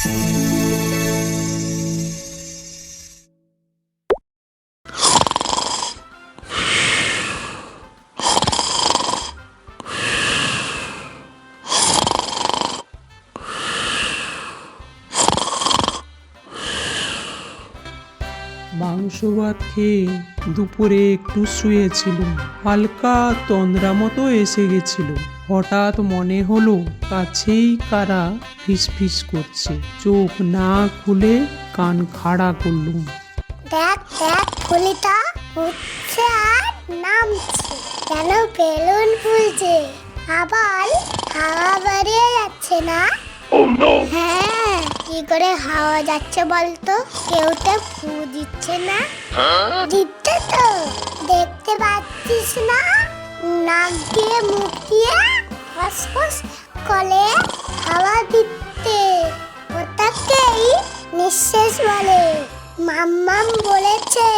মাংস ভাত খেয়ে দুপুরে একটু শুয়েছিল, হালকা তন্দ্রা মতো এসে গেছিল। হঠাৎ মনে হলো কাছেই কারা ফিসফিস করছে। চোখ না খুলে কান খাড়া করলুম। দেখ দেখ ফুলিটা উঠছে আর নামছে, কেন বেলুন ফুলছে, আবার হাওয়া বেরিয়ে যাচ্ছে না? হ্যাঁ, কি করে হাওয়া যাচ্ছে বলতো? কেউ তো ফু দিচ্ছে না? দিচ্ছে তো, দেখতে পাচ্ছিস না? নাক দিয়ে মুখ দিয়ে ফসফস করে হাওয়া দিচ্ছে, ওটাকেই নিঃশ্বাস বলে। মাম্মাম বলেছে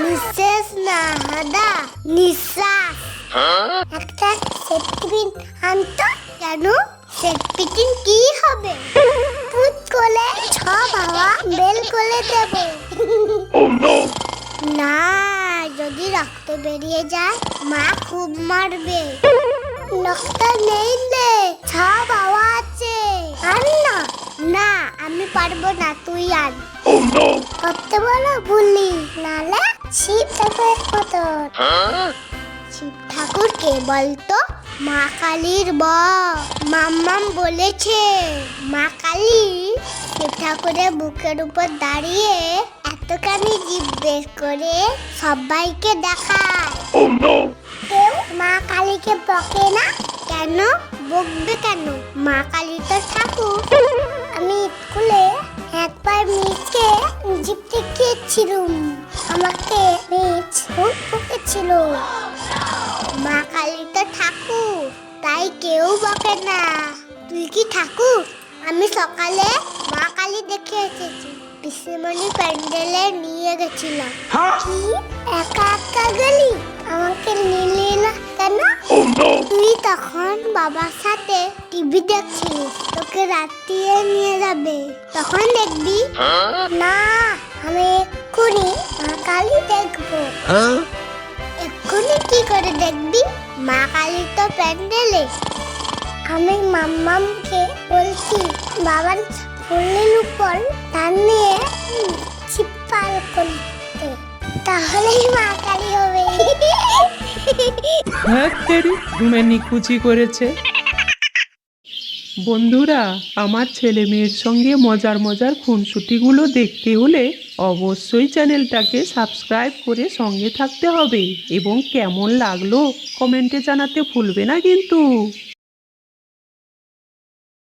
নিঃশ্বাস না হাদা, নিঃশ্বাস। একটা সেটপিন আনতো। কেন? সেটপিন কি হবে? ফুট করে সব হাওয়া বের করে দেব। না, যদি রক্ত বেরিয়ে যায় মা খুব মারবে। রক্ত নেই রে, সব হাওয়া আছে। আর না না, আমি পারবো না, তুই আন। কত বড় ভুলি, নালে শিব ঠাকুরের মতো। শিব ঠাকুর কে বলতো? মা কালীর মাম্মাম বলেছে মা কালী শিব ঠাকুরের বুকের উপর দাঁড়িয়ে এতখানি জিভ বের করে সবাইকে দেখায়। কেউ মা কালীকে বকে না কেন? বকবে কেন? মা কালী তো ঠাকুর। আমি স্কুলে একবার মিসকে জিভ দেখিয়েছিলাম, আমাকে মিস খুব বকেছিল। মা কালী তো ঠাকুর, তাই কেউ বকে না। তুই কি ঠাকুর? আমি সকালে মা কালী দেখে এসেছি, পিসিমণি প্যান্ডেলে নিয়ে গেছিলাম। কি একা একা গেলি? আমাকে নিলি না কেন? তুই তখন বাবার সাথে টিভি দেখছিলিস, তোকে রাত্রিরে নিয়ে যাবে, তখন দেখবি। না, আমি এক্ষুনি মা কালী দেখবো। এক্ষুনি কি করে দেখবি? মা কালী তো প্যান্ডেলে। আমি মাম্মামকে বলছি বাবার ফুলের উপর টানিয়ে চিপাল করতে, তাহলেই মা কালী হবে। হ্যাঁ তেরি, ঘুমে নিকুচি করেছে। বন্ধুরা, আমার ছেলে মেয়ের সঙ্গে মজার মজার খুনসুটিগুলো দেখতে হলে অবশ্যই চ্যানেলটাকে সাবস্ক্রাইব করে সঙ্গে থাকতে হবে, এবং কেমন লাগলো কমেন্টে জানাতে ভুলবে না কিন্তু।